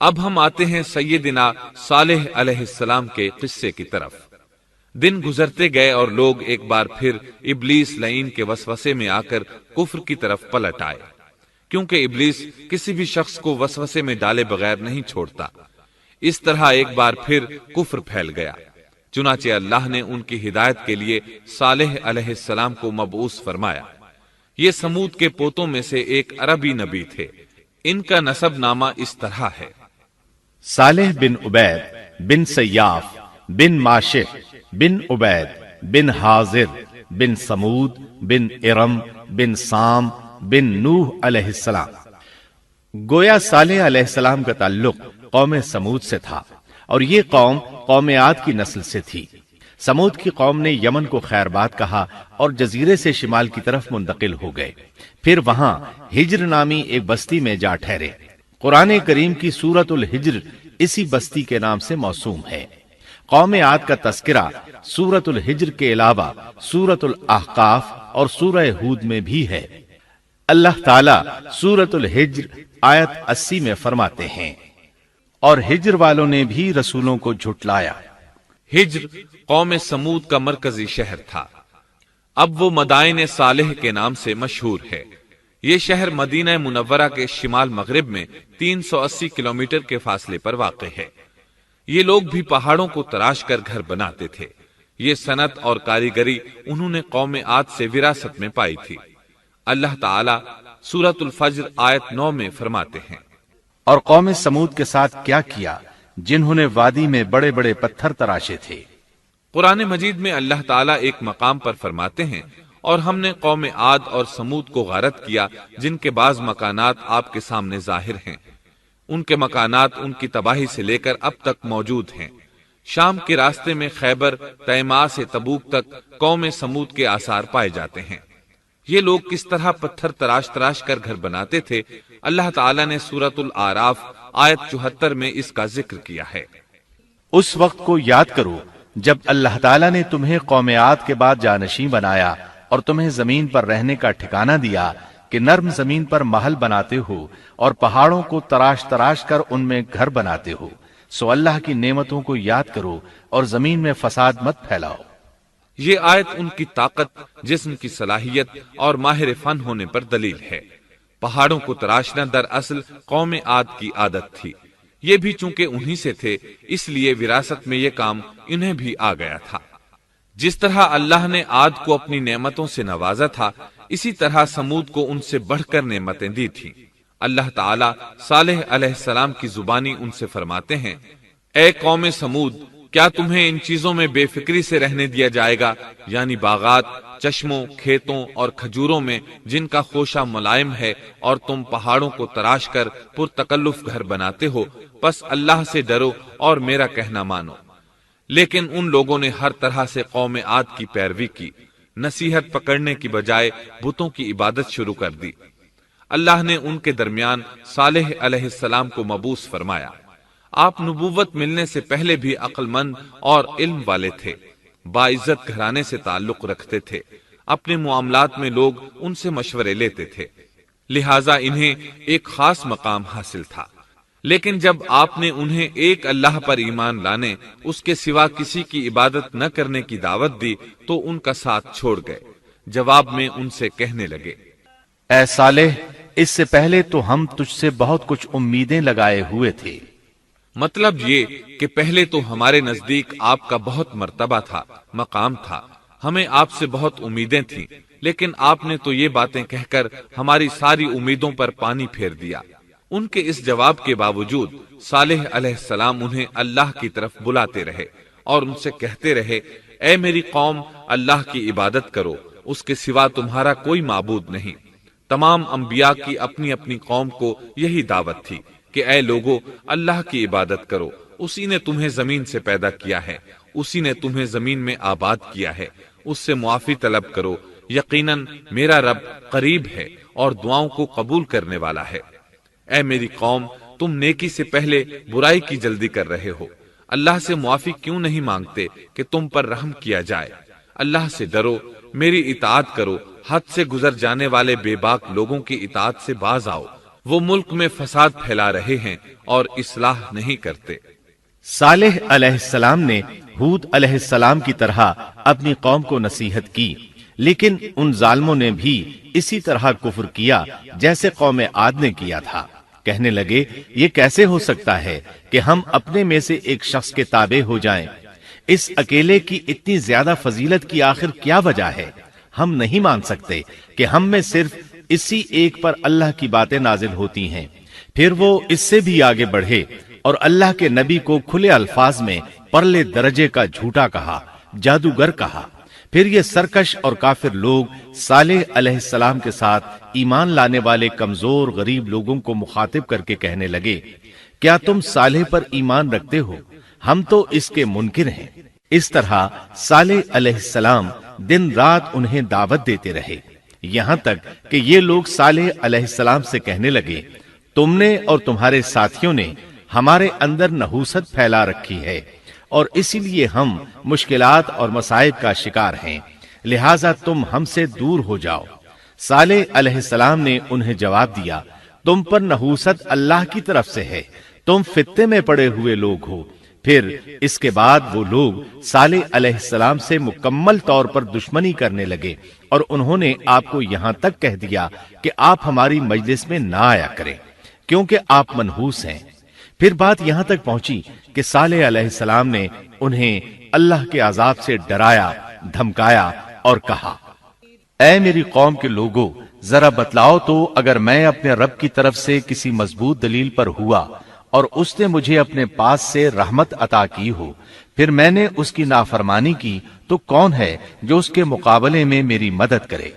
اب ہم آتے ہیں سیدنا صالح علیہ السلام کے قصے کی طرف۔ دن گزرتے گئے اور لوگ ایک بار پھر ابلیس لعین کے وسوسے میں آ کر کفر کی طرف پلٹ آئے، کیونکہ ابلیس کسی بھی شخص کو وسوسے میں ڈالے بغیر نہیں چھوڑتا۔ اس طرح ایک بار پھر کفر پھیل گیا، چنانچہ اللہ نے ان کی ہدایت کے لیے صالح علیہ السلام کو مبعوث فرمایا۔ یہ سمود کے پوتوں میں سے ایک عربی نبی تھے۔ ان کا نسب نامہ اس طرح ہے: صالح بن عبید بن سیاف بن ماشق بن عبید بن حاضر بن سمود بن ارم بن سام بن نوح علیہ السلام۔ گویا صالح علیہ السلام کا تعلق قوم سمود سے تھا، اور یہ قوم عاد کی نسل سے تھی۔ سمود کی قوم نے یمن کو خیرباد کہا اور جزیرے سے شمال کی طرف منتقل ہو گئے، پھر وہاں ہجر نامی ایک بستی میں جا ٹھہرے۔ قرآن کریم کی سورۃ الحجر اسی بستی کے نام سے موسوم ہے۔ قوم عاد کا تذکرہ سورۃ الحجر کے علاوہ سورۃ الاحقاف اور سورہ ہود میں بھی ہے۔ اللہ تعالی سورۃ الحجر آیت 80 میں فرماتے ہیں، اور ہجر والوں نے بھی رسولوں کو جھٹلایا۔ ہجر قوم سمود کا مرکزی شہر تھا۔ اب وہ مدائن صالح کے نام سے مشہور ہے۔ یہ شہر مدینہ منورہ کے شمال مغرب میں 380 کلومیٹر کے فاصلے پر واقع ہے۔ یہ لوگ بھی پہاڑوں کو تراش کر گھر بناتے تھے۔ یہ صنعت اور کاریگری انہوں نے قوم عاد سے وراثت میں پائی تھی۔ اللہ تعالی سورۃ الفجر آیت 9 میں فرماتے ہیں، اور قوم سمود کے ساتھ کیا کیا جنہوں نے وادی میں بڑے بڑے پتھر تراشے تھے۔ قرآن مجید میں اللہ تعالیٰ ایک مقام پر فرماتے ہیں، اور ہم نے قوم عاد اور سمود کو غارت کیا جن کے بعض مکانات آپ کے سامنے ظاہر ہیں۔ ان کے مکانات ان کی تباہی سے لے کر اب تک موجود ہیں۔ شام کے راستے میں خیبر، تیماء سے تبوک تک قوم سمود کے آثار پائے جاتے ہیں۔ یہ لوگ کس طرح پتھر تراش کر گھر بناتے تھے، اللہ تعالیٰ نے سورۃ الاعراف آیت 74 میں اس کا ذکر کیا ہے۔ اس وقت کو یاد کرو جب اللہ تعالیٰ نے تمہیں قوم عاد کے بعد جانشین بنایا اور تمہیں زمین پر رہنے کا ٹھکانہ دیا کہ نرم زمین پر محل بناتے ہو اور پہاڑوں کو تراش کر ان میں گھر بناتے ہو، سو اللہ کی نعمتوں کو یاد کرو اور زمین میں فساد مت پھیلاؤ۔ یہ آیت ان کی طاقت، جسم کی صلاحیت اور ماہر فن ہونے پر دلیل ہے۔ پہاڑوں کو تراشنا دراصل قوم عاد کی عادت تھی۔ یہ بھی چونکہ انہی سے تھے، اس لیے وراثت میں یہ کام انہیں بھی آ گیا تھا۔ جس طرح اللہ نے عاد کو اپنی نعمتوں سے نوازا تھا، اسی طرح سمود کو ان سے بڑھ کر نعمتیں دی تھیں۔ اللہ تعالیٰ صالح علیہ السلام کی زبانی ان سے فرماتے ہیں، اے قوم سمود، کیا تمہیں ان چیزوں میں بے فکری سے رہنے دیا جائے گا، یعنی باغات، چشموں، کھیتوں اور کھجوروں میں جن کا خوشہ ملائم ہے، اور تم پہاڑوں کو تراش کر پرتکلف گھر بناتے ہو، پس اللہ سے ڈرو اور میرا کہنا مانو۔ لیکن ان لوگوں نے ہر طرح سے قوم عاد کی پیروی کی، نصیحت پکڑنے کی بجائے بتوں کی عبادت شروع کر دی۔ اللہ نے ان کے درمیان صالح علیہ السلام کو مبعوث فرمایا۔ آپ نبوت ملنے سے پہلے بھی عقل مند اور علم والے تھے، باعزت گھرانے سے تعلق رکھتے تھے، اپنے معاملات میں لوگ ان سے مشورے لیتے تھے، لہٰذا انہیں ایک خاص مقام حاصل تھا۔ لیکن جب آپ نے انہیں ایک اللہ پر ایمان لانے، اس کے سوا کسی کی عبادت نہ کرنے کی دعوت دی تو ان کا ساتھ چھوڑ گئے۔ جواب میں ان سے کہنے لگے، اے صالح، اس سے پہلے تو ہم تجھ سے بہت کچھ امیدیں لگائے ہوئے تھے۔ مطلب یہ کہ پہلے تو ہمارے نزدیک آپ کا بہت مرتبہ تھا، مقام تھا، ہمیں آپ سے بہت امیدیں تھیں، لیکن آپ نے تو یہ باتیں کہہ کر ہماری ساری امیدوں پر پانی پھیر دیا۔ ان کے اس جواب کے باوجود صالح علیہ السلام انہیں اللہ کی طرف بلاتے رہے اور ان سے کہتے رہے، اے میری قوم، اللہ کی عبادت کرو، اس کے سوا تمہارا کوئی معبود نہیں۔ تمام انبیاء کی اپنی اپنی قوم کو یہی دعوت تھی کہ اے لوگو، اللہ کی عبادت کرو، اسی نے تمہیں زمین سے پیدا کیا ہے، اسی نے تمہیں زمین میں آباد کیا ہے، اس سے معافی طلب کرو، یقیناً میرا رب قریب ہے اور دعاؤں کو قبول کرنے والا ہے۔ اے میری قوم، تم نیکی سے پہلے برائی کی جلدی کر رہے ہو، اللہ سے معافی کیوں نہیں مانگتے کہ تم پر رحم کیا جائے؟ اللہ سے ڈرو، میری اطاعت کرو، حد سے گزر جانے والے بے باک لوگوں کی اطاعت سے باز آؤ، وہ ملک میں فساد پھیلا رہے ہیں اور اصلاح نہیں کرتے۔ صالح علیہ السلام نے ہود علیہ السلام کی طرح اپنی قوم کو نصیحت کی، لیکن ان ظالموں نے بھی اسی طرح کفر کیا جیسے قوم عاد نے کیا تھا۔ کہنے لگے یہ کیسے ہو سکتا ہے کہ ہم اپنے میں سے ایک شخص کے تابع ہو جائیں؟ اس اکیلے کی اتنی زیادہ فضیلت کی آخر کیا وجہ ہے؟ ہم نہیں مان سکتے کہ ہم میں صرف اسی ایک پر اللہ کی باتیں نازل ہوتی ہیں۔ پھر وہ اس سے بھی آگے بڑھے اور اللہ کے نبی کو کھلے الفاظ میں پرلے درجے کا جھوٹا کہا، جادوگر کہا۔ پھر یہ سرکش اور کافر لوگ صالح علیہ السلام کے ساتھ ایمان لانے والے کمزور غریب لوگوں کو مخاطب کر کے کہنے لگے، کیا تم صالح پر ایمان رکھتے ہو؟ ہم تو اس کے منکر ہیں۔ اس طرح صالح علیہ السلام دن رات انہیں دعوت دیتے رہے، یہاں تک کہ یہ لوگ صالح علیہ السلام سے کہنے لگے، تم نے اور تمہارے ساتھیوں نے ہمارے اندر نحوست پھیلا رکھی ہے اور اسی لیے ہم مشکلات اور مصائب کا شکار ہیں، لہٰذا تم ہم سے دور ہو جاؤ۔ صالح علیہ السلام نے انہیں جواب دیا، تم پر نحوست اللہ کی طرف سے ہے، تم فتنے میں پڑے ہوئے لوگ ہو۔ پھر اس کے بعد وہ لوگ صالح علیہ السلام سے مکمل طور پر دشمنی کرنے لگے اور انہوں نے آپ کو یہاں تک کہہ دیا کہ آپ ہماری مجلس میں نہ آیا کریں کیونکہ آپ منحوس ہیں۔ پھر بات یہاں تک پہنچی کہ صالح علیہ السلام نے انہیں اللہ کے عذاب سے ڈرایا، دھمکایا اور کہا، اے میری قوم کے لوگوں، ذرا بتلاؤ تو اگر میں اپنے رب کی طرف سے کسی مضبوط دلیل پر ہوا اور اس نے مجھے اپنے پاس سے رحمت عطا کی ہو، پھر میں نے اس کی نافرمانی کی، تو کون ہے جو اس کے مقابلے میں میری مدد کرے؟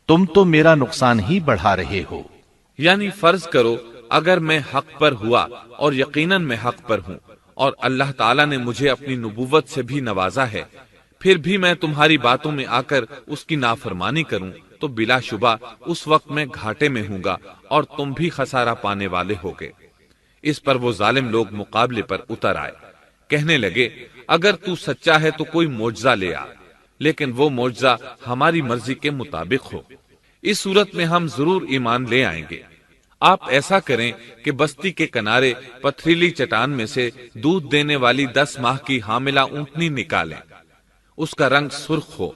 تم تو میرا نقصان ہی بڑھا رہے ہو۔ یعنی فرض کرو اگر میں حق پر ہوا اور یقیناً میں حق پر ہوں اور اللہ تعالیٰ نے مجھے اپنی نبوت سے بھی نوازا ہے، پھر بھی میں تمہاری باتوں میں آ کر اس کی نافرمانی کروں تو بلا شبہ اس وقت میں گھاٹے میں ہوں گا اور تم بھی خسارہ پانے والے ہوگے۔ اس پر وہ ظالم لوگ مقابلے پر اتر آئے، کہنے لگے اگر تو سچا ہے تو کوئی معجزہ لے آ، لیکن وہ معجزہ ہماری مرضی کے مطابق ہو، اس صورت میں ہم ضرور ایمان لے آئیں گے۔ آپ ایسا کریں کہ بستی کے کنارے پتھریلی چٹان میں سے دودھ دینے والی 10 ماہ کی حاملہ اونٹنی نکالیں، اس کا رنگ سرخ ہو۔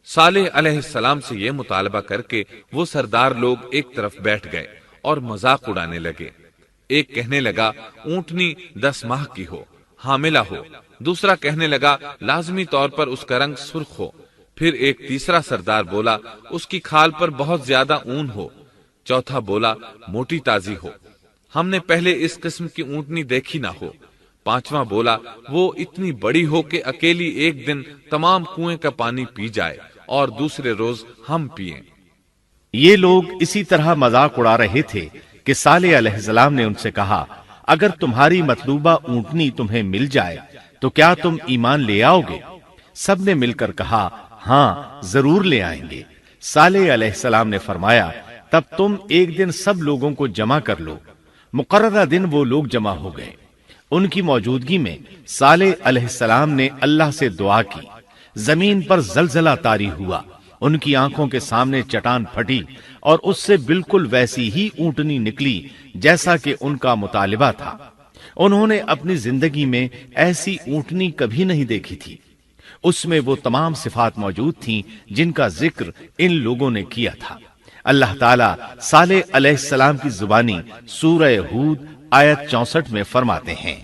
صالح علیہ السلام سے یہ مطالبہ کر کے وہ سردار لوگ ایک طرف بیٹھ گئے اور مذاق اڑانے لگے۔ ایک کہنے لگا اونٹنی 10 ماہ کی ہو، حاملہ ہو، دوسرا کہنے لگا لازمی طور پر اس کا رنگ سرخ ہو، پھر ایک تیسرا سردار بولا اس کی کھال پر بہت زیادہ اون ہو، چوتھا بولا موٹی تازی ہو، ہم نے پہلے اس قسم کی اونٹنی دیکھی نہ ہو، پانچواں بولا وہ اتنی بڑی ہو کہ اکیلی ایک دن تمام کنویں کا پانی پی جائے اور دوسرے روز ہم پیئیں۔ یہ لوگ اسی طرح مذاق اڑا رہے تھے کہ صالح علیہ السلام نے ان سے کہا، اگر تمہاری مطلوبہ اونٹنی تمہیں مل جائے تو کیا تم ایمان لے آؤ گے؟ سب نے مل کر کہا، ہاں ضرور لے آئیں گے۔ صالح علیہ السلام نے فرمایا، تب تم ایک دن سب لوگوں کو جمع کر لو۔ مقررہ دن وہ لوگ جمع ہو گئے۔ ان کی موجودگی میں صالح علیہ السلام نے اللہ سے دعا کی، زمین پر زلزلہ طاری ہوا، ان کی آنکھوں کے سامنے چٹان پھٹی اور اس سے بالکل ویسی ہی اونٹنی نکلی جیسا کہ ان کا مطالبہ تھا۔ انہوں نے اپنی زندگی میں ایسی اونٹنی کبھی نہیں دیکھی تھی، اس میں وہ تمام صفات موجود تھیں جن کا ذکر ان لوگوں نے کیا تھا۔ اللہ تعالیٰ صالح علیہ السلام کی زبانی سورہ ہود آیت 64 میں فرماتے ہیں،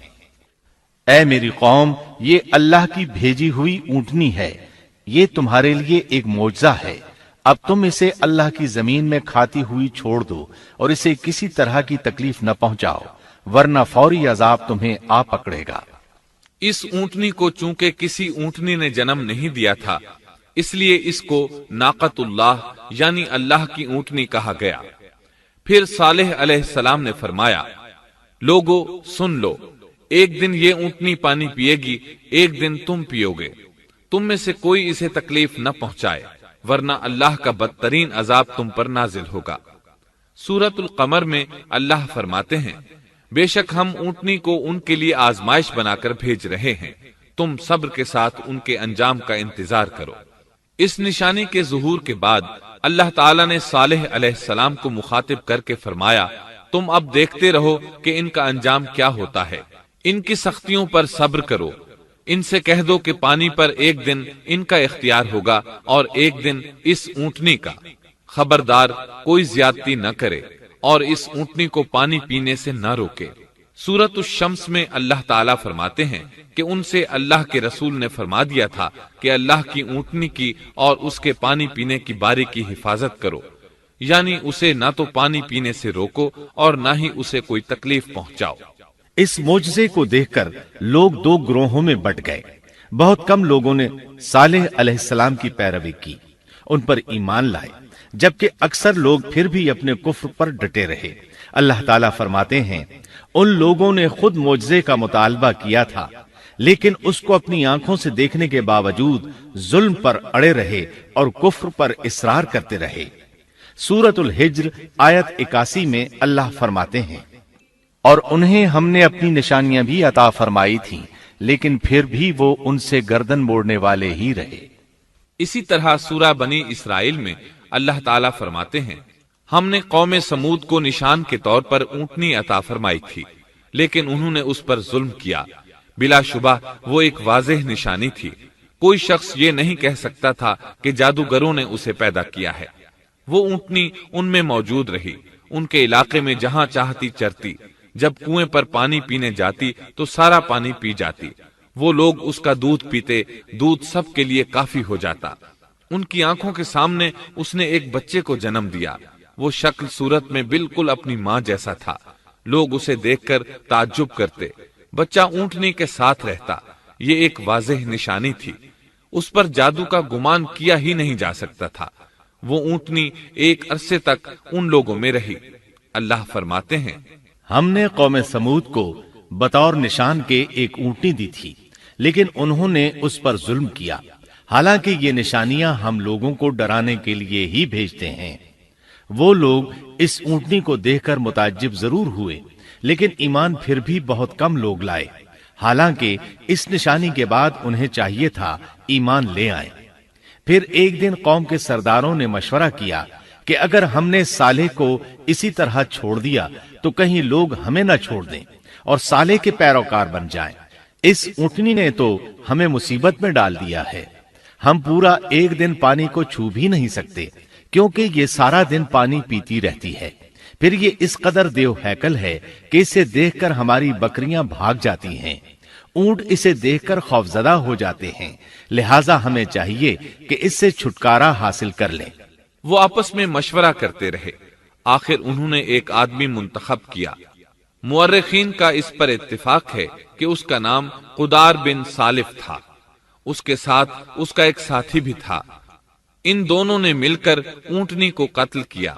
اے میری قوم، یہ اللہ کی بھیجی ہوئی اونٹنی ہے، یہ تمہارے لیے ایک معجزہ ہے، اب تم اسے اللہ کی زمین میں کھاتی ہوئی چھوڑ دو اور اسے کسی طرح کی تکلیف نہ پہنچاؤ، ورنہ فوری عذاب تمہیں آ پکڑے گا۔ اس اونٹنی کو چونکہ کسی اونٹنی نے جنم نہیں دیا تھا، اس لیے اس کو ناقۃ اللہ یعنی اللہ کی اونٹنی کہا گیا۔ پھر صالح علیہ السلام نے فرمایا، لوگو سن لو، ایک دن یہ اونٹنی پانی پیے گی، ایک دن تم پیو گے، تم میں سے کوئی اسے تکلیف نہ پہنچائے، ورنہ اللہ کا بدترین عذاب تم پر نازل ہوگا۔ سورۃ القمر میں اللہ فرماتے ہیں، بے شک ہم اونٹنی کو ان کے لیے آزمائش بنا کر بھیج رہے ہیں، تم صبر کے ساتھ ان کے انجام کا انتظار کرو۔ اس نشانی کے ظہور کے بعد اللہ تعالیٰ نے صالح علیہ السلام کو مخاطب کر کے فرمایا، تم اب دیکھتے رہو کہ ان کا انجام کیا ہوتا ہے، ان کی سختیوں پر صبر کرو۔ ان سے کہہ دو کہ پانی پر ایک دن ان کا اختیار ہوگا اور ایک دن اس اونٹنی کا، خبردار کوئی زیادتی نہ کرے اور اس اونٹنی کو پانی پینے سے نہ روکے۔ سورۃ الشمس میں اللہ تعالیٰ فرماتے ہیں کہ ان سے اللہ کے رسول نے فرما دیا تھا کہ اللہ کی اونٹنی کی اور اس کے پانی پینے کی باری کی حفاظت کرو، یعنی اسے نہ تو پانی پینے سے روکو اور نہ ہی اسے کوئی تکلیف پہنچاؤ۔ اس معجزے کو دیکھ کر لوگ دو گروہوں میں بٹ گئے۔ بہت کم لوگوں نے صالح علیہ السلام کی پیروی کی، ان پر ایمان لائے، جبکہ اکثر لوگ پھر بھی اپنے کفر پر ڈٹے رہے۔ اللہ تعالیٰ فرماتے ہیں ان لوگوں نے خود معجزے کا مطالبہ کیا تھا، لیکن اس کو اپنی آنکھوں سے دیکھنے کے باوجود ظلم پر اڑے رہے اور کفر پر اصرار کرتے رہے۔ سورۃ الحجر آیت 81 میں اللہ فرماتے ہیں اور انہیں ہم نے اپنی نشانیاں بھی عطا فرمائی تھیں، لیکن پھر بھی وہ ان سے گردن موڑنے والے ہی رہے۔ اسی طرح سورہ بنی اسرائیل میں اللہ تعالیٰ فرماتے ہیں ہم نے قوم سمود کو نشان کے طور پر اونٹنی عطا فرمائی تھی، لیکن انہوں نے اس پر ظلم کیا۔ بلا شبہ وہ ایک واضح نشانی تھی، کوئی شخص یہ نہیں کہہ سکتا تھا کہ جادوگروں نے اسے پیدا کیا ہے۔ وہ اونٹنی ان میں موجود رہی، ان کے علاقے میں جہاں چاہتی چرتی، جب کنویں پر پانی پینے جاتی تو سارا پانی پی جاتی۔ وہ لوگ اس کا دودھ پیتے، دودھ سب کے لیے کافی ہو جاتا۔ ان کی آنکھوں کے سامنے اس نے ایک بچے کو جنم دیا، وہ شکل صورت میں بالکل اپنی ماں جیسا تھا۔ لوگ اسے دیکھ کر تعجب کرتے، بچہ اونٹنی کے ساتھ رہتا، یہ ایک واضح نشانی تھی، اس پر جادو کا گمان کیا ہی نہیں جا سکتا تھا۔ وہ اونٹنی ایک عرصے تک ان لوگوں میں رہی۔ اللہ فرماتے ہیں ہم نے قوم سمود کو بطور نشان کے ایک اونٹنی دی تھی، لیکن انہوں نے اس پر ظلم کیا، حالانکہ یہ نشانیاں ہم لوگوں کو ڈرانے کے لیے ہی بھیجتے ہیں۔ وہ لوگ اس اونٹنی کو دیکھ کر متعجب ضرور ہوئے، لیکن ایمان پھر بھی بہت کم لوگ لائے، حالانکہ اس نشانی کے بعد انہیں چاہیے تھا ایمان لے آئیں۔ پھر ایک دن قوم کے سرداروں نے مشورہ کیا کہ اگر ہم نے صالح کو اسی طرح چھوڑ دیا تو کہیں لوگ ہمیں نہ چھوڑ دیں اور صالح کے پیروکار بن جائیں۔ اس اونٹنی نے تو ہمیں مصیبت میں ڈال دیا ہے، ہم پورا ایک دن پانی کو چھو بھی نہیں سکتے، کیونکہ یہ سارا دن پانی پیتی رہتی ہے۔ پھر یہ اس قدر دیو ہیکل ہے کہ اسے دیکھ کر ہماری بکریاں بھاگ جاتی ہیں، اونٹ اسے دیکھ کر خوفزدہ ہو جاتے ہیں، لہٰذا ہمیں چاہیے کہ اس سے چھٹکارا حاصل کر لیں۔ وہ آپس میں مشورہ کرتے رہے، آخر انہوں نے ایک آدمی منتخب کیا۔ مورخین کا اس پر اتفاق ہے کہ اس کا نام قدار بن سالف تھا، اس کے ساتھ اس کا ایک ساتھی بھی تھا۔ ان دونوں نے مل کر اونٹنی کو قتل کیا۔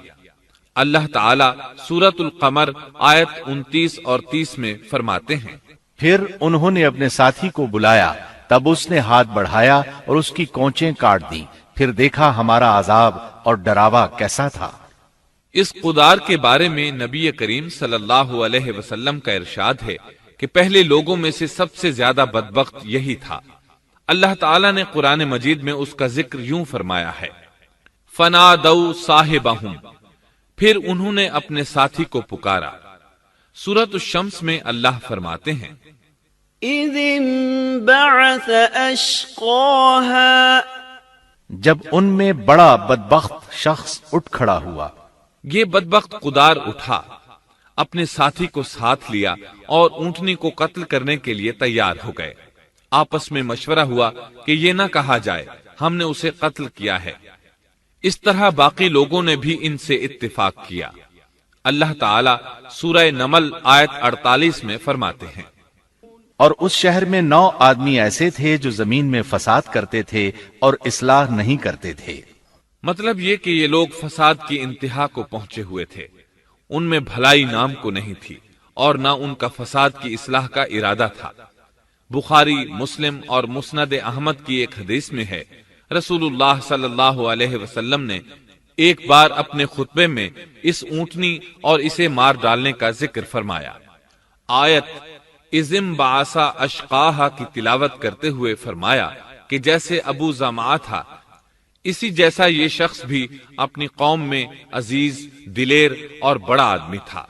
اللہ تعالیٰ سورۃ القمر آیت 29 اور 30 میں فرماتے ہیں پھر انہوں نے اپنے ساتھی کو بلایا، تب اس نے ہاتھ بڑھایا اور اس کی کونچیں کاٹ دی، پھر دیکھا ہمارا عذاب اور ڈراوا کیسا تھا۔ اس قدار کے بارے میں نبی کریم صلی اللہ علیہ وسلم کا ارشاد ہے کہ پہلے لوگوں میں سے سب سے زیادہ بدبخت یہی تھا۔ اللہ تعالیٰ نے قرآن مجید میں اس کا ذکر یوں فرمایا ہے فَنَادَوْا صَاحِبَهُمْ، پھر انہوں نے اپنے ساتھی کو پکارا۔ سورۃ الشمس میں اللہ فرماتے ہیں إِذِ انبَعَثَ أَشْقَاهَا، جب ان میں بڑا بدبخت شخص اٹھ کھڑا ہوا۔ یہ بدبخت قدار اٹھا، اپنے ساتھی کو ساتھ لیا اور اونٹنی کو قتل کرنے کے لیے تیار ہو گئے۔ آپس میں مشورہ ہوا کہ یہ نہ کہا جائے ہم نے اسے قتل کیا ہے۔ اس طرح باقی لوگوں نے بھی ان سے اتفاق کیا۔ اللہ تعالیٰ سورہ نمل آیت 48 میں فرماتے ہیں اور اس شہر میں 9 آدمی ایسے تھے جو زمین میں فساد کرتے تھے اور اصلاح نہیں کرتے تھے۔ مطلب یہ کہ یہ لوگ فساد کی انتہا کو پہنچے ہوئے تھے، ان میں بھلائی نام کو نہیں تھی اور نہ ان کا فساد کی اصلاح کا ارادہ تھا۔ بخاری، مسلم اور مسند احمد کی ایک حدیث میں ہے رسول اللہ صلی اللہ علیہ وسلم نے ایک بار اپنے خطبے میں اس اونٹنی اور اسے مار ڈالنے کا ذکر فرمایا۔ آیت اذم بعثا اشقاہا کی تلاوت کرتے ہوئے فرمایا کہ جیسے ابو زمعہ تھا، اسی جیسا یہ شخص بھی اپنی قوم میں عزیز، دلیر اور بڑا آدمی تھا۔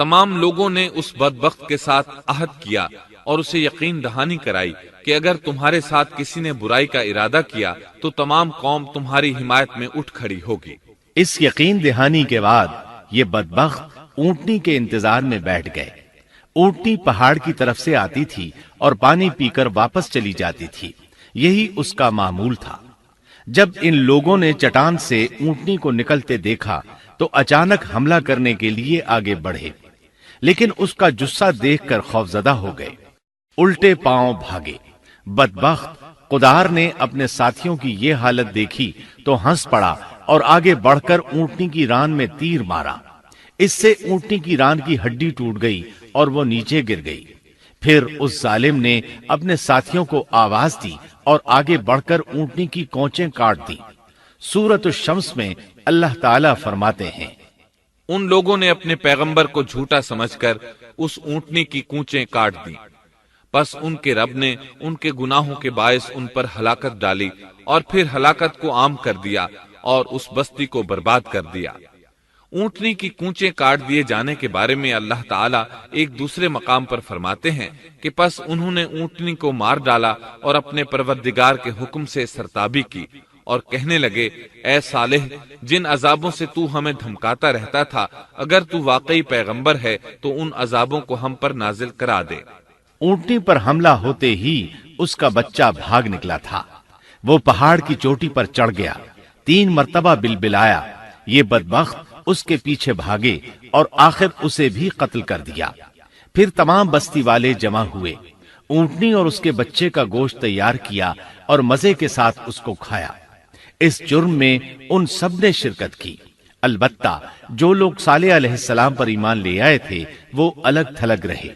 تمام لوگوں نے اس بدبخت کے ساتھ عہد کیا اور اسے یقین دہانی کرائی کہ اگر تمہارے ساتھ کسی نے برائی کا ارادہ کیا تو تمام قوم تمہاری حمایت میں اٹھ کھڑی ہوگی۔ اس یقین دہانی کے بعد یہ بدبخت اونٹنی کے انتظار میں بیٹھ گئے۔ اونٹنی پہاڑ کی طرف سے آتی تھی اور پانی پی کر واپس چلی جاتی تھی، یہی اس کا معمول تھا۔ جب ان لوگوں نے چٹان سے اونٹنی کو نکلتے دیکھا تو اچانک حملہ کرنے کے لیے آگے بڑھے، لیکن اس کا جثہ دیکھ کر خوفزدہ ہو گئے، الٹے پاؤں بھاگے۔ بدبخت قدار نے اپنے ساتھیوں کی یہ حالت دیکھی تو ہنس پڑا اور آگے بڑھ کر اونٹنی کی ران میں تیر مارا۔ اس سے اونٹنی کی ران کی ہڈی ٹوٹ گئی اور وہ نیچے گر گئی۔ پھر اس ظالم نے اپنے ساتھیوں کو آواز دی اور آگے بڑھ کر اونٹنی کی کونچیں کاٹ دی۔ سورۃ الشمس میں اللہ تعالیٰ فرماتے ہیں، ان لوگوں نے اپنے پیغمبر کو جھوٹا سمجھ کر اس اونٹنی کی کونچیں کاٹ دی، پس ان کے رب نے ان کے گناہوں کے باعث ان پر ہلاکت ڈالی اور پھر ہلاکت کو عام کر دیا اور اس بستی کو برباد کر دیا۔ اونٹنی کی کونچیں کاٹ دیے جانے کے بارے میں اللہ تعالیٰ ایک دوسرے مقام پر فرماتے ہیں کہ پس انہوں نے اونٹنی کو مار ڈالا اور اپنے پروردگار کے حکم سے سرتابی کی اور کہنے لگے، اے صالح، جن عذابوں سے تو ہمیں دھمکاتا رہتا تھا، اگر تو واقعی پیغمبر ہے تو ان عذابوں کو ہم پر نازل کرا دے۔ اونٹنی پر حملہ ہوتے ہی اس کا بچہ بھاگ نکلا تھا۔ وہ پہاڑ کی چوٹی پر چڑھ گیا، 3 مرتبہ بلبلایا۔ یہ بدبخت اس کے پیچھے بھاگے اور آخر اسے بھی قتل کر دیا۔ پھر تمام بستی والے جمع ہوئے، اونٹنی اور اس کے بچے کا گوشت تیار کیا اور مزے کے ساتھ اس کو کھایا۔ اس جرم میں ان سب نے شرکت کی، البتہ جو لوگ صالح علیہ السلام پر ایمان لے آئے تھے وہ الگ تھلگ رہے۔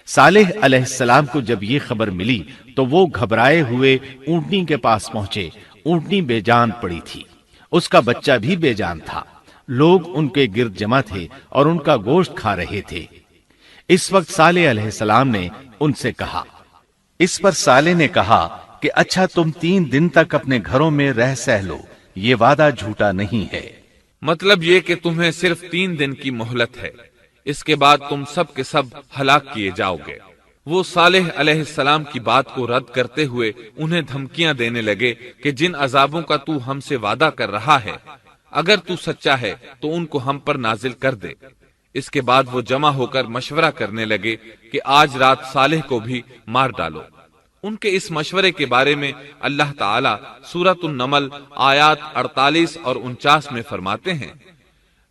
صالح علیہ السلام کو جب یہ خبر ملی تو وہ گھبرائے ہوئے اونٹنی کے پاس پہنچے۔ اونٹنی بے جان پڑی تھی، اس کا بچہ بھی بے جان تھا۔ لوگ ان کے گرد جمع تھے اور ان کا گوشت کھا رہے تھے۔ اس وقت صالح علیہ السلام نے ان سے کہا، اس پر صالح نے کہا کہ اچھا تم 3 دن تک اپنے گھروں میں رہ سہ لو، یہ وعدہ جھوٹا نہیں ہے۔ مطلب یہ کہ تمہیں صرف 3 دن کی مہلت ہے، اس کے بعد تم سب کے سب ہلاک کیے جاؤ گے۔ وہ صالح علیہ السلام کی بات کو رد کرتے ہوئے انہیں دھمکیاں دینے لگے کہ جن عذابوں کا تو ہم سے وعدہ کر رہا ہے، اگر تو سچا ہے تو ان کو ہم پر نازل کر دے۔ اس کے بعد وہ جمع ہو کر مشورہ کرنے لگے کہ آج رات صالح کو بھی مار ڈالو۔ ان کے اس مشورے کے بارے میں اللہ تعالیٰ سورۃ النمل آیات 48 اور 49 میں فرماتے ہیں،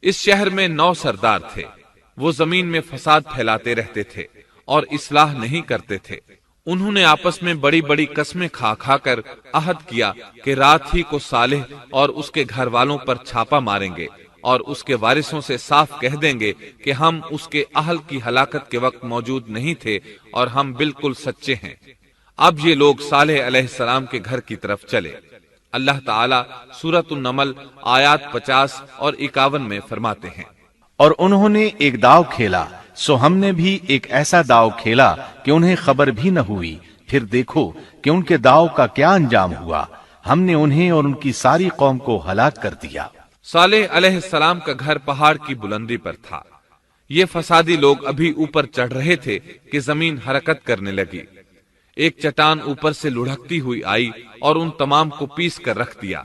اس شہر میں 9 سردار تھے، وہ زمین میں فساد پھیلاتے رہتے تھے اور اصلاح نہیں کرتے تھے۔ انہوں نے آپس میں بڑی بڑی قسمیں کھا کھا کر عہد کیا کہ رات ہی کو صالح اور اس کے گھر والوں پر چھاپا ماریں گے اور اس کے وارثوں سے صاف کہہ دیں گے کہ ہم اس کے اہل کی ہلاکت کے وقت موجود نہیں تھے اور ہم بالکل سچے ہیں۔ اب یہ لوگ صالح علیہ السلام کے گھر کی طرف چلے۔ اللہ تعالیٰ سورۃ النمل آیات 50 اور 51 میں فرماتے ہیں، اور انہوں نے ایک داؤ کھیلا، سو ہم نے بھی ایک ایسا داؤ کھیلا کہ انہیں خبر بھی نہ ہوئی۔ پھر دیکھو کہ ان کے داؤ کا کیا انجام ہوا، ہم نے انہیں اور ان کی ساری قوم کو ہلاک کر دیا۔ صالح علیہ السلام کا گھر پہاڑ کی بلندی پر تھا۔ یہ فسادی لوگ ابھی اوپر چڑھ رہے تھے کہ زمین حرکت کرنے لگی۔ ایک چٹان اوپر سے لڑھکتی ہوئی آئی اور ان تمام کو پیس کر رکھ دیا۔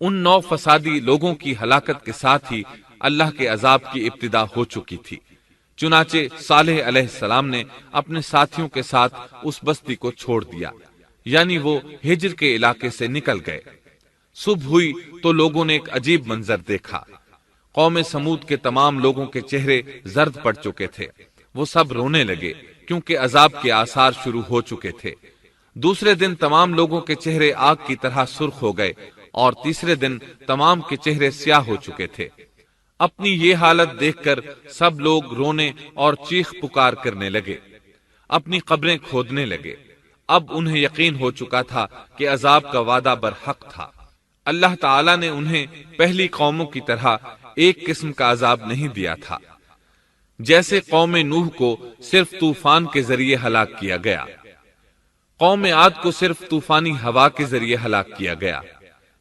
ان 9 فسادی لوگوں کی ہلاکت کے ساتھ ہی اللہ کے عذاب کی ابتدا ہو چکی تھی۔ چنانچہ صالح علیہ السلام نے اپنے ساتھیوں کے ساتھ اس بستی کو چھوڑ دیا، یعنی وہ ہجر کے علاقے سے نکل گئے۔ صبح ہوئی تو لوگوں نے ایک عجیب منظر دیکھا۔ قوم سمود کے تمام لوگوں کے چہرے زرد پڑ چکے تھے، وہ سب رونے لگے کیونکہ عذاب کے آثار شروع ہو چکے تھے۔ دوسرے دن تمام لوگوں کے چہرے آگ کی طرح سرخ ہو گئے اور تیسرے دن تمام کے چہرے سیاہ ہو چکے تھے۔ اپنی یہ حالت دیکھ کر سب لوگ رونے اور چیخ پکار کرنے لگے، اپنی قبریں کھودنے لگے۔ اب انہیں یقین ہو چکا تھا کہ عذاب کا وعدہ برحق تھا۔ اللہ تعالیٰ نے انہیں پہلی قوموں کی طرح ایک قسم کا عذاب نہیں دیا تھا، جیسے قوم نوح کو صرف طوفان کے ذریعے ہلاک کیا گیا، قوم عاد کو صرف طوفانی ہوا کے ذریعے ہلاک کیا گیا،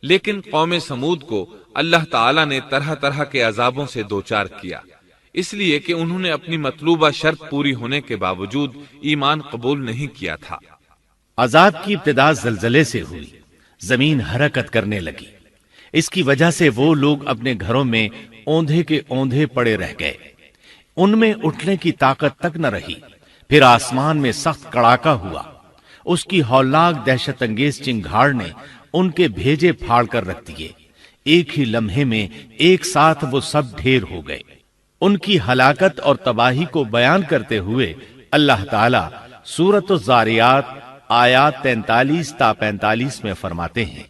لیکن قوم سمود کو اللہ تعالیٰ نے طرح طرح کے عذابوں سے دوچار کیا۔ اس لیے کہ انہوں نے اپنی مطلوبہ شرط پوری ہونے کے باوجود ایمان قبول نہیں کیا تھا۔ عذاب کی ابتدا زلزلے سے ہوئی، زمین حرکت کرنے لگی۔ اس کی وجہ سے وہ لوگ اپنے گھروں میں اوندھے کے اوندھے پڑے رہ گئے، ان میں اٹھنے کی طاقت تک نہ رہی۔ پھر آسمان میں سخت کڑاکا ہوا، اس کی ہولناک دہشت انگیز چنگھاڑ نے ان کے بھیجے پھاڑ کر رکھ دیے۔ ایک ہی لمحے میں ایک ساتھ وہ سب ڈھیر ہو گئے۔ ان کی ہلاکت اور تباہی کو بیان کرتے ہوئے اللہ تعالی سورۃ الزاریات آیات 43 تا 45 میں فرماتے ہیں،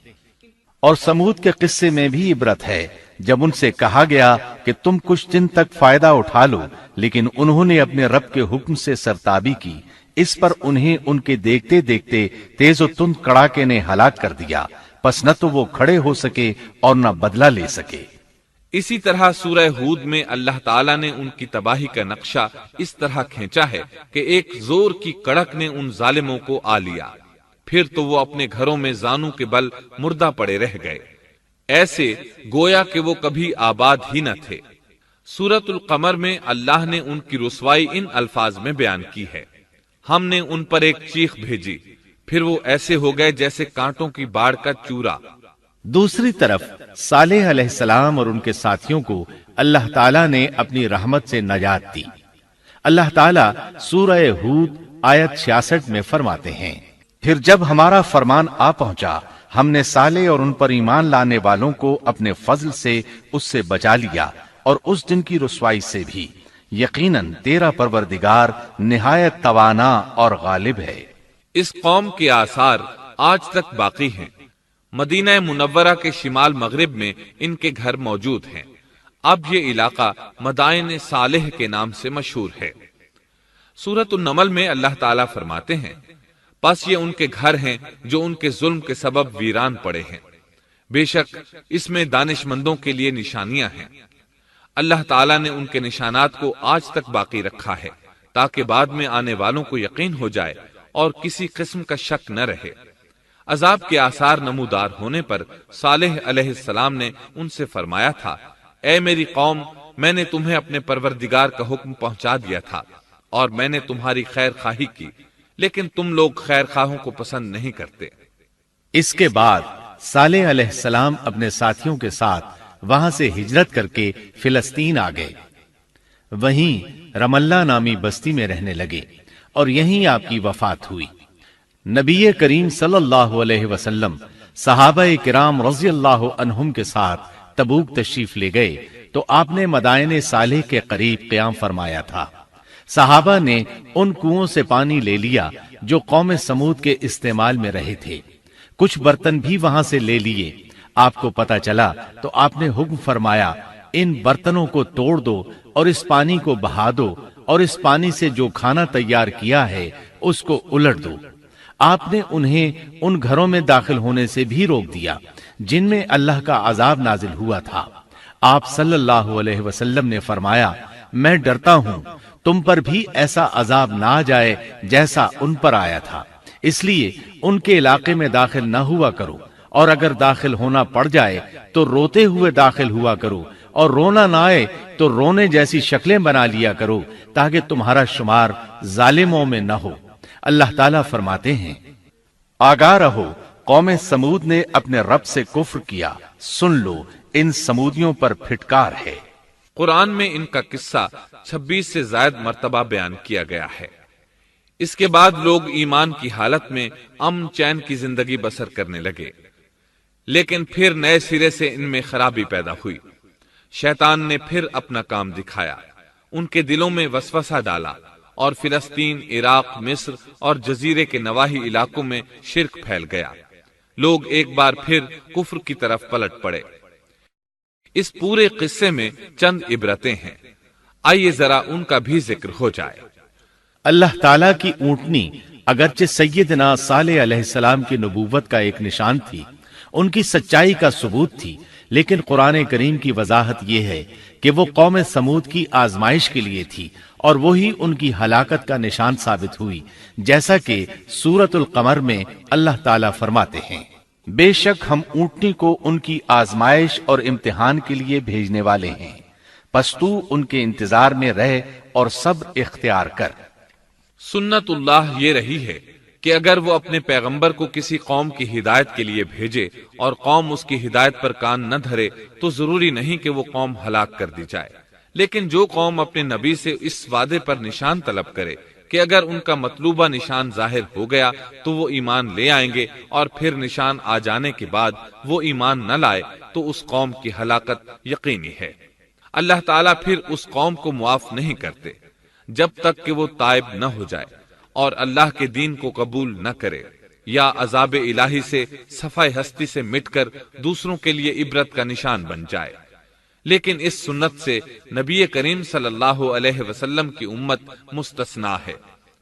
اور سمود کے قصے میں بھی عبرت ہے جب ان سے کہا گیا کہ تم کچھ دن تک فائدہ اٹھا لو، لیکن انہوں نے اپنے رب کے حکم سے سرتابی کی، اس پر انہیں ان کے دیکھتے دیکھتے تیز و تند کڑاکے نے ہلاک کر دیا، پس نہ تو وہ کھڑے ہو سکے اور نہ بدلہ لے سکے۔ اسی طرح سورہ ہود میں اللہ تعالیٰ نے ان کی تباہی کا نقشہ اس طرح کھینچا ہے کہ ایک زور کی کڑک نے ان ظالموں کو آ لیا، پھر تو وہ اپنے گھروں میں زانوں کے بل مردہ پڑے رہ گئے، ایسے گویا کہ وہ کبھی آباد ہی نہ تھے۔ سورۃ القمر میں اللہ نے ان کی رسوائی ان الفاظ میں بیان کی ہے، ہم نے ان پر ایک چیخ بھیجی، پھر وہ ایسے ہو گئے جیسے کانٹوں کی باڑ کا چورا۔ دوسری طرف صالح علیہ السلام اور ان کے ساتھیوں کو اللہ تعالیٰ نے اپنی رحمت سے نجات دی۔ اللہ تعالیٰ سورہ ہود آیت 66 میں فرماتے ہیں، پھر جب ہمارا فرمان آ پہنچا ہم نے صالح اور ان پر ایمان لانے والوں کو اپنے فضل سے اس سے بچا لیا اور اس دن کی رسوائی سے بھی، یقیناً تیرا پروردگار نہایت توانا اور غالب ہے۔ اس قوم کے آثار آج تک باقی ہیں۔ مدینہ منورہ کے شمال مغرب میں ان کے گھر موجود ہیں۔ اب یہ علاقہ مدائن صالح کے نام سے مشہور ہے۔ سورۃ النمل میں اللہ تعالیٰ فرماتے ہیں، پس یہ ان کے گھر ہیں جو ان کے ظلم کے سبب ویران پڑے ہیں، بے شک اس میں دانش مندوں کے لیے نشانیاں ہیں۔ اللہ تعالیٰ نے ان کے نشانات کو آج تک باقی رکھا ہے تاکہ بعد میں آنے والوں کو یقین ہو جائے اور کسی قسم کا شک نہ رہے۔ عذاب کے آثار نمودار ہونے پر صالح علیہ السلام نے ان سے فرمایا تھا، اے میری قوم، میں نے تمہیں اپنے پروردگار کا حکم پہنچا دیا تھا اور میں نے تمہاری خیر خواہی کی، لیکن تم لوگ خیر خواہوں کو پسند نہیں کرتے۔ اس کے بعد صالح علیہ السلام اپنے ساتھیوں کے ساتھ وہاں سے ہجرت کر کے فلسطین آ گئے، وہیں رملہ نامی بستی میں رہنے لگے اور یہیں آپ کی وفات ہوئی۔ نبی کریم صلی اللہ علیہ وسلم صحابہ کرام رضی اللہ عنہم کے ساتھ تبوک تشریف لے گئے تو آپ نے مدائن صالح کے قریب قیام فرمایا تھا۔ صحابہ نے ان کنووں سے پانی لے لیا جو قوم سمود کے استعمال میں رہے تھے، کچھ برتن بھی وہاں سے لے لیے۔ آپ کو پتہ چلا تو آپ نے حکم فرمایا، ان برتنوں کو توڑ دو اور اس پانی کو بہا دو اور اس پانی سے جو کھانا تیار کیا ہے اس کو الٹ دو۔ آپ نے انہیں ان گھروں میں داخل ہونے سے بھی روک دیا جن میں اللہ کا عذاب نازل ہوا تھا۔ آپ صلی اللہ علیہ وسلم نے فرمایا، میں ڈرتا ہوں تم پر بھی ایسا عذاب نہ آ جائے جیسا ان پر آیا تھا، اس لیے ان کے علاقے میں داخل نہ ہوا کرو، اور اگر داخل ہونا پڑ جائے تو روتے ہوئے داخل ہوا کرو، اور رونا نہ آئے تو رونے جیسی شکلیں بنا لیا کرو تاکہ تمہارا شمار ظالموں میں نہ ہو۔ اللہ تعالیٰ فرماتے ہیں، آگاہ رہو، قوم سمود نے اپنے رب سے کفر کیا، سن لو ان سمودیوں پر پھٹکار ہے۔ قرآن میں ان کا قصہ 26 سے زائد مرتبہ بیان کیا گیا ہے۔ اس کے بعد لوگ ایمان کی حالت میں امن چین کی زندگی بسر کرنے لگے، لیکن پھر نئے سرے سے ان میں خرابی پیدا ہوئی۔ شیطان نے پھر اپنا کام دکھایا، ان کے دلوں میں وسوسہ ڈالا اور فلسطین، عراق، مصر اور جزیرے کے نواحی علاقوں میں شرک پھیل گیا۔ لوگ ایک بار پھر کفر کی طرف پلٹ پڑے۔ اس پورے قصے میں چند عبرتیں ہیں، آئیے ذرا ان کا بھی ذکر ہو جائے۔ اللہ تعالیٰ کی اونٹنی اگرچہ سیدنا صالح علیہ السلام کی نبوت کا ایک نشان تھی، ان کی سچائی کا ثبوت تھی، لیکن قرآن کریم کی وضاحت یہ ہے کہ وہ قوم سمود کی آزمائش کے لیے تھی اور وہی ان کی ہلاکت کا نشان ثابت ہوئی، جیسا کہ سورۃ القمر میں اللہ تعالیٰ فرماتے ہیں، بے شک ہم اونٹنی کو ان کی آزمائش اور امتحان کے لیے بھیجنے والے ہیں، پس تو ان کے انتظار میں رہ اور صبر اختیار کر۔ سنت اللہ یہ رہی ہے کہ اگر وہ اپنے پیغمبر کو کسی قوم کی ہدایت کے لیے بھیجے اور قوم اس کی ہدایت پر کان نہ دھرے تو ضروری نہیں کہ وہ قوم ہلاک کر دی جائے، لیکن جو قوم اپنے نبی سے اس وعدے پر نشان طلب کرے کہ اگر ان کا مطلوبہ نشان ظاہر ہو گیا تو وہ ایمان لے آئیں گے، اور پھر نشان آ جانے کے بعد وہ ایمان نہ لائے تو اس قوم کی ہلاکت یقینی ہے۔ اللہ تعالیٰ پھر اس قوم کو معاف نہیں کرتے جب تک کہ وہ تائب نہ ہو جائے اور اللہ کے دین کو قبول نہ کرے، یا عذاب الہی سے صفحہ ہستی سے مٹ کر دوسروں کے لیے عبرت کا نشان بن جائے۔ لیکن اس سنت سے نبی کریم صلی اللہ علیہ وسلم کی امت مستثنا ہے،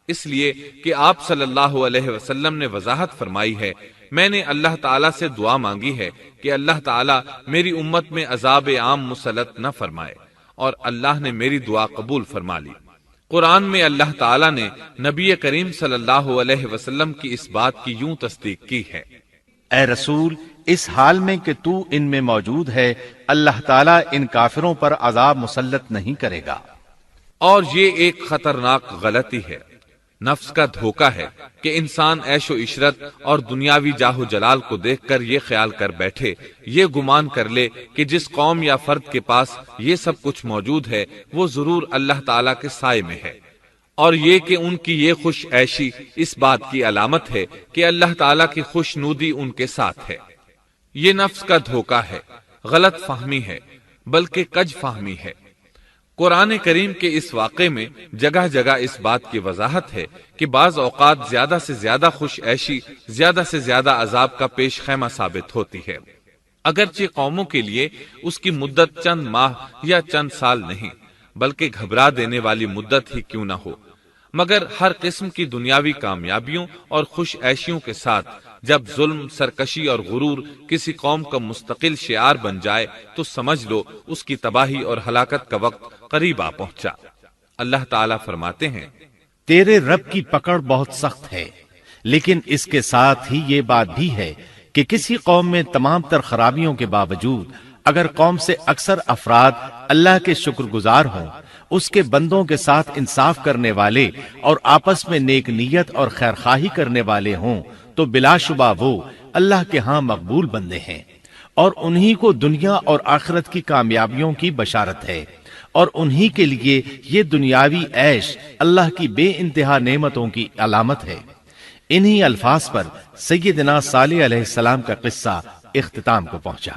اس لیے کہ آپ صلی اللہ علیہ وسلم نے وضاحت فرمائی ہے، میں نے اللہ تعالیٰ سے دعا مانگی ہے کہ اللہ تعالیٰ میری امت میں عذاب عام مسلط نہ فرمائے، اور اللہ نے میری دعا قبول فرما لی۔ قرآن میں اللہ تعالیٰ نے نبی کریم صلی اللہ علیہ وسلم کی اس بات کی یوں تصدیق کی ہے، اے رسول، اس حال میں کہ تو ان میں موجود ہے، اللہ تعالیٰ ان کافروں پر عذاب مسلط نہیں کرے گا۔ اور یہ ایک خطرناک غلطی ہے، نفس کا دھوکہ ہے کہ انسان عیش و عشرت اور دنیاوی جاہ و جلال کو دیکھ کر یہ خیال کر بیٹھے، یہ گمان کر لے کہ جس قوم یا فرد کے پاس یہ سب کچھ موجود ہے وہ ضرور اللہ تعالیٰ کے سائے میں ہے، اور یہ کہ ان کی یہ خوش عیشی اس بات کی علامت ہے کہ اللہ تعالیٰ کی خوش نودی ان کے ساتھ ہے۔ یہ نفس کا دھوکہ ہے، غلط فہمی ہے، بلکہ کج فہمی ہے۔ قرآن کریم کے اس واقعے میں جگہ جگہ اس بات کی وضاحت ہے کہ بعض اوقات زیادہ سے زیادہ خوش عیشی زیادہ سے زیادہ عذاب کا پیش خیمہ ثابت ہوتی ہے، اگرچہ قوموں کے لیے اس کی مدت چند ماہ یا چند سال نہیں بلکہ گھبرا دینے والی مدت ہی کیوں نہ ہو، مگر ہر قسم کی دنیاوی کامیابیوں اور خوش عیشیوں کے ساتھ جب ظلم، سرکشی اور غرور کسی قوم کا مستقل شعار بن جائے تو سمجھ لو اس کی تباہی اور ہلاکت کا وقت قریب آ پہنچا۔ اللہ تعالیٰ فرماتے ہیں، تیرے رب کی پکڑ بہت سخت ہے، لیکن اس کے ساتھ ہی یہ بات بھی ہے کہ کسی قوم میں تمام تر خرابیوں کے باوجود اگر قوم سے اکثر افراد اللہ کے شکر گزار ہوں، اس کے بندوں کے ساتھ انصاف کرنے والے اور آپس میں نیک نیت اور خیرخواہی کرنے والے ہوں تو بلا شبہ وہ اللہ کے ہاں مقبول بندے ہیں، اور انہی کو دنیا اور آخرت کی کامیابیوں کی بشارت ہے، اور انہی کے لیے یہ دنیاوی عیش اللہ کی بے انتہا نعمتوں کی علامت ہے۔ انہی الفاظ پر سیدنا صالح علیہ السلام کا قصہ اختتام کو پہنچا۔